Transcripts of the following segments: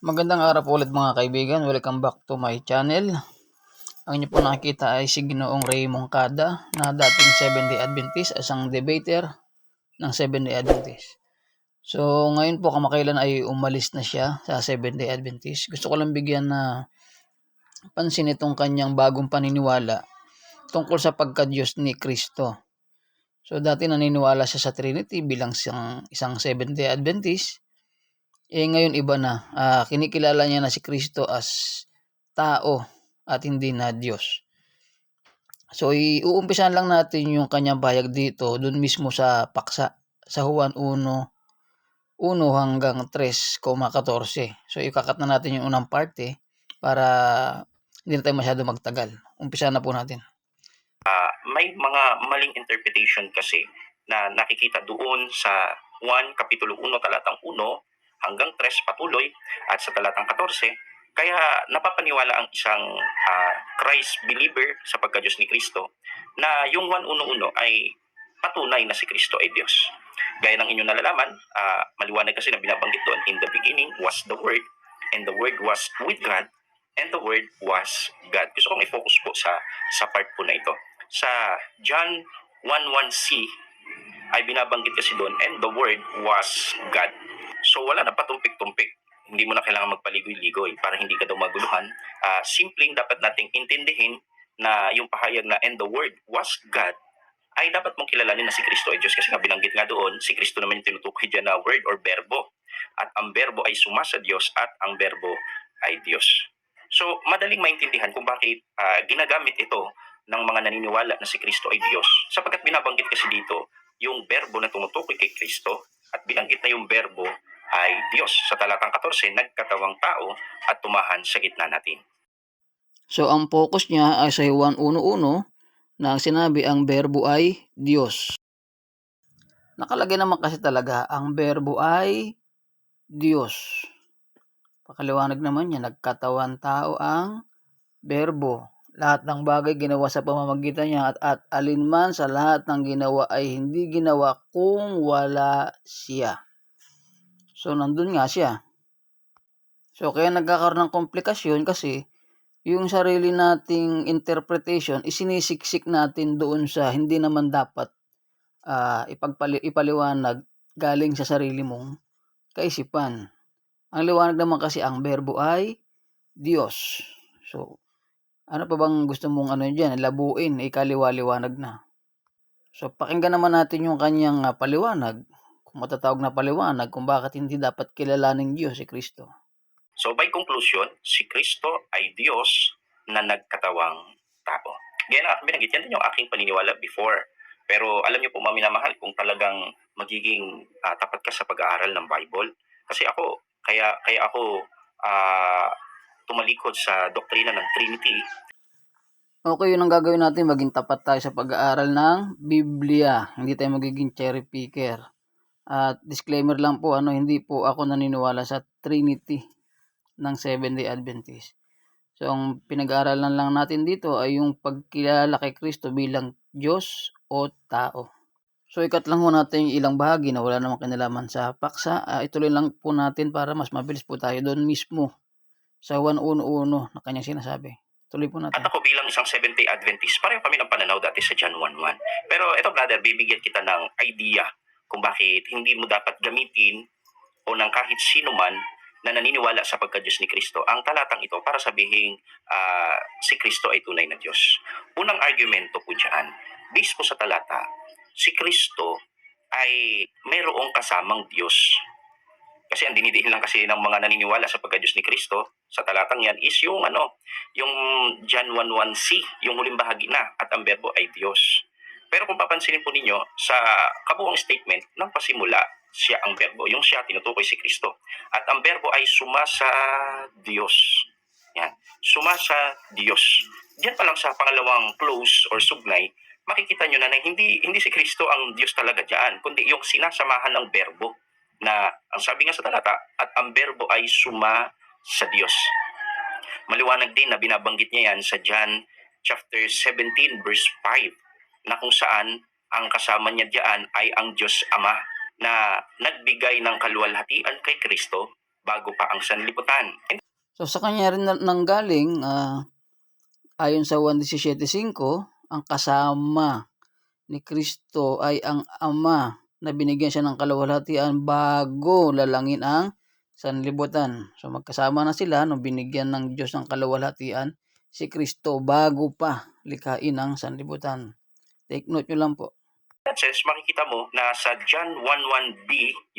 Magandang araw po ulit mga kaibigan. Welcome back to my channel. Ang inyo po nakikita ay si Ginoong Ray Moncada na dating Seventh-day Adventist, isang debater ng Seventh-day Adventist. So ngayon po kamakailan ay umalis na siya sa Seventh-day Adventist. Gusto ko lang bigyan na pansin itong kanyang bagong paniniwala tungkol sa pagka-Diyos ni Kristo. So dati naniniwala siya sa Trinity bilang isang Seventh-day Adventist. Ngayon iba na, kinikilala niya na si Kristo as tao at hindi na Diyos. So iuumpisan lang natin yung kanyang pahayag dito, dun mismo sa paksa, sa Juan 1:1 hanggang 3:14. So ikakat na natin yung unang parte para hindi na tayo masyado magtagal. Umpisa na po natin. May mga maling interpretation kasi na nakikita doon sa 1 Kapitulo 1 talatang 1 hanggang 3 patuloy at sa talatang 14. Kaya napapaniwala ang isang Christ believer sa pagka-Diyos ni Kristo na yung 1:1 ay patunay na si Kristo ay Diyos. Gaya ng inyong nalalaman, maliwanag kasi na binabanggit doon, in the beginning was the Word, and the Word was with God, and the Word was God. Gusto kong i-focus po sa part po na ito. Sa John 1:1c ay binabanggit kasi doon, and the Word was God. So wala na patumpik-tumpik. Hindi mo na kailangan magpaligoy-ligoy para hindi ka daw maguluhan. Simpleng dapat nating intindihin na yung pahayag na and the Word was God ay dapat mong kilalanin na si Kristo ay Diyos. Kasi nga binanggit nga doon, si Kristo naman yung tinutukoy dyan na word or berbo. At ang berbo ay suma sa Diyos at ang berbo ay Diyos. So madaling maintindihan kung bakit ginagamit ito ng mga naniniwala na si Kristo ay Diyos. Sapagkat binabanggit kasi dito yung berbo na tumutukoy kay Kristo at binanggit na yung berbo ay Diyos. Sa talatang 14, nagkatawang tao at tumahan sa gitna natin. So ang focus niya ay sa Juan 1:1 na ang sinabi ang berbo ay Diyos. Nakalagay naman kasi talaga ang berbo ay Diyos. Pakaliwanag naman niya, nagkatawan tao ang berbo. Lahat ng bagay ginawa sa pamamagitan niya at alinman sa lahat ng ginawa ay hindi ginawa kung wala siya. So nandun nga siya. So kaya nagkakaroon ng komplikasyon kasi yung sarili nating interpretation isinisiksik natin doon sa hindi naman dapat ipaliwanag galing sa sarili mong kaisipan. Ang liwanag naman kasi ang berbo ay Diyos. So ano pa bang gusto mong diyan, labuin, ikaliwa-liwanag na. So pakinggan naman natin yung kanyang paliwanag, kung matatawag na paliwanag, kung bakit hindi dapat kilalaning Diyos si Kristo. So by conclusion, si Kristo ay Diyos na nagkatawang tao. Gaya na binanggit, yan din yung aking paniniwala before. Pero alam niyo po mga minamahal, kung talagang magiging tapat ka sa pag-aaral ng Bible, kasi ako, kaya ako tumalikod sa doktrina ng Trinity. Okay, yun ang gagawin natin, maging tapat tayo sa pag-aaral ng Biblia. Hindi tayo magiging cherry picker. At disclaimer lang po, hindi po ako naniniwala sa Trinity ng Seventh-day Adventist. So, ang pinag-aaralan lang natin dito ay yung pagkilala kay Kristo bilang Diyos o tao. So, ikat lang po natin yung ilang bahagi na wala namang kinalaman sa paksa. Ituloy lang po natin para mas mabilis po tayo doon mismo sa 1:1 na kanyang sinasabi. Tuloy po natin. At ako bilang isang Seventh-day Adventist, pareho kami ng pananaw dati sa John 1:1. Pero ito brother, bibigyan kita ng idea kung bakit hindi mo dapat gamitin o ng kahit sino man na naniniwala sa pagka-Diyos ni Kristo ang talatang ito para sabihin si Kristo ay tunay na Diyos. Unang argumento po dyan, based po sa talata, si Kristo ay mayroong kasamang Diyos. Kasi ang dinidiin lang kasi ng mga naniniwala sa pagka-Diyos ni Kristo sa talatang yan is yung yung John 1:1c, yung huling bahagi na, at ang berbo ay Diyos. Pero kung papansinin po ninyo sa kabuuang statement ng pasimula, siya ang berbo, yung siya tinutukoy si Kristo. At ang berbo ay suma sa Diyos. Yan, suma sa Diyos. Diyan pa lang sa pangalawang clause or sugnay, makikita nyo na hindi si Kristo ang Diyos talaga diyan, kundi yung sinasamahan ng berbo na ang sabi nga sa talata, at ang berbo ay suma sa Diyos. Maliwanag din na binabanggit niya yan sa John chapter 17 verse 5 na kung saan ang kasama niya diyan ay ang Diyos Ama na nagbigay ng kaluwalhatian kay Kristo bago pa ang sanlibutan. So sa kanya rin nanggaling, ayon sa 1:17:5, ang kasama ni Kristo ay ang Ama na binigyan siya ng kaluwalhatian bago lalangin ang sanlibutan. So magkasama na sila nung binigyan ng Diyos ng kaluwalhatian si Kristo bago pa likhain ang sanlibutan. Take note nyo lang po. That sense, makikita mo na sa John 1:1b,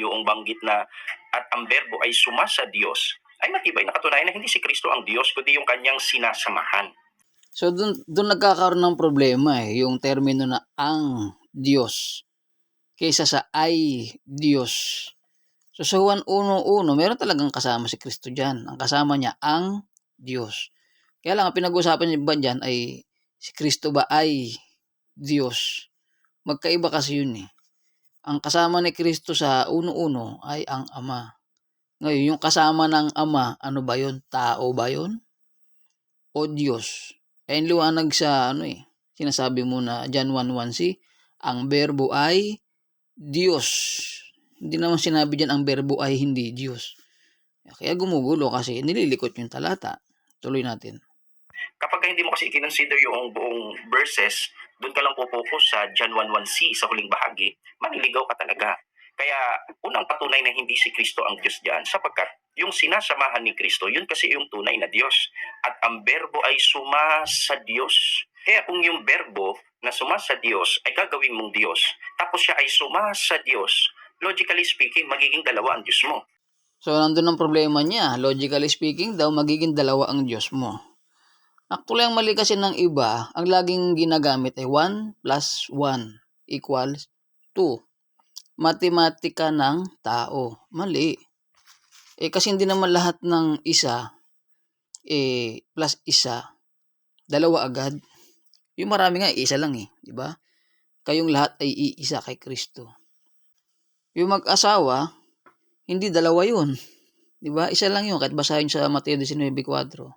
yung banggit na at ang berbo ay suma sa Diyos, ay matibay na katunayan na hindi si Kristo ang Diyos, kundi yung kanyang sinasamahan. So doon nagkakaroon ng problema yung termino na ang Diyos kaysa sa ay Diyos. So sa Juan 1:1, meron talagang kasama si Kristo dyan. Ang kasama niya ang Diyos. Kaya lang ang pinag-uusapan niya ba dyan ay si Kristo ba ay Diyos? Magkaiba kasi yun eh. Ang kasama ni Kristo sa 1:1 ay ang Ama. Ngayon, yung kasama ng Ama, ano ba yun? Tao ba yun? O Diyos? Ayun liwanag sa sinasabi mo na John 1:1c, ang berbo ay Diyos. Hindi naman sinabi dyan ang berbo ay hindi Diyos. Kaya gumugulo kasi nililikot yung talata. Tuloy natin. Kapag hindi mo kasi i-consider yung buong verses, doon ka lang po-focus sa John 1:1c sa huling bahagi, maniligaw ka talaga. Kaya unang patunay na hindi si Kristo ang Diyos diyan sapagkat yung sinasamahan ni Kristo, yun kasi yung tunay na Diyos. At ang berbo ay suma sa Diyos. Kaya kung yung berbo na suma sa Diyos ay gagawin mong Diyos, tapos siya ay suma sa Diyos, logically speaking, magiging dalawa ang Diyos mo. So, nandun ang problema niya. Logically speaking daw, magiging dalawa ang Diyos mo. Actually, ang mali kasi ng iba, ang laging ginagamit ay 1 + 1 equals 2. Matematika ng tao. Mali. Kasi hindi naman lahat ng isa, plus isa, dalawa agad. Yung marami nga, isa lang di ba? Kayong lahat ay iisa kay Kristo. Yung mag-asawa, hindi dalawa yun. Di ba? Isa lang yun, kahit basahin sa Mateo 19:4.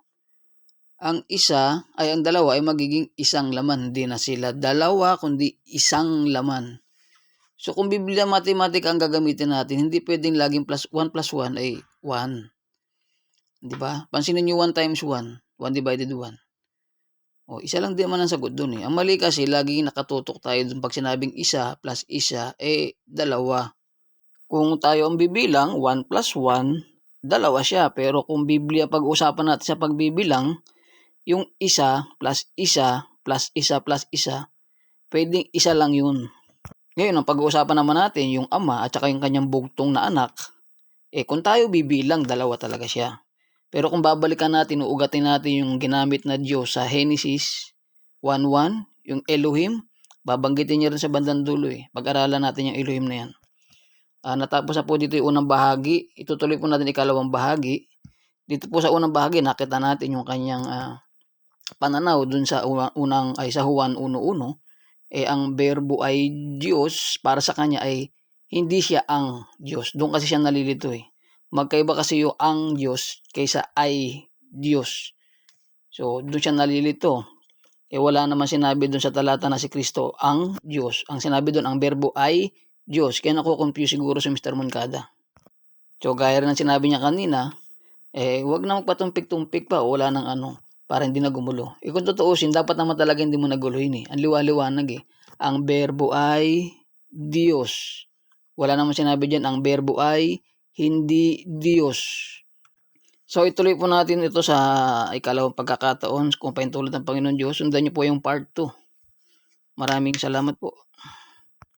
Ang isa ay ang dalawa ay magiging isang laman. Hindi na sila dalawa, kundi isang laman. So kung Biblia Matematika ang gagamitin natin, hindi pwedeng laging 1 + 1 ay 1. Di ba? Pansinin nyo 1 × 1, 1 divided 1. Isa lang din naman ang sagot dun Ang mali kasi, laging nakatutok tayo dun pag sinabing isa plus isa, dalawa. Kung tayo ang bibilang, 1 + 1, dalawa siya. Pero kung Biblia pag-usapan natin sa pagbibilang, yung isa plus isa plus isa plus isa, pwedeng isa lang yun. Ngayon, ang pag-uusapan naman natin, yung ama at saka yung kanyang bugtong na anak, kung tayo bibilang, dalawa talaga siya. Pero kung babalikan natin, uugatin natin yung ginamit na Diyos sa Genesis 1:1, yung Elohim, babanggitin niya rin sa bandang dulo Pag-aralan natin yung Elohim na yan. Natapos na po dito yung unang bahagi. Itutuloy po natin ikalawang bahagi. Dito po sa unang bahagi, nakita natin yung kanyang pananaw dun sa sa Juan 1:1, ang berbo ay Diyos, para sa kanya ay hindi siya ang Diyos. Doon kasi siya nalilito Magkaiba kasi yung ang Diyos kaysa ay Diyos. So, doon siya nalilito. Wala naman sinabi doon sa talata na si Kristo ang Diyos. Ang sinabi doon, ang berbo ay Diyos. Kaya nakukonfuse siguro si Mr. Moncada. So, gaya rin ang sinabi niya kanina, wag na magpatumpik-tumpik pa, wala nang para hindi na gumulo. Kung tutuusin, dapat naman talaga hindi mo naguluhin Ang liwa-liwanag Ang berbo ay Diyos. Wala naman sinabi dyan, ang berbo ay hindi Diyos. So, ituloy po natin ito sa ikalawang pagkakataon. Kung paintulad ng Panginoon Diyos, sundan niyo po yung part 2. Maraming salamat po.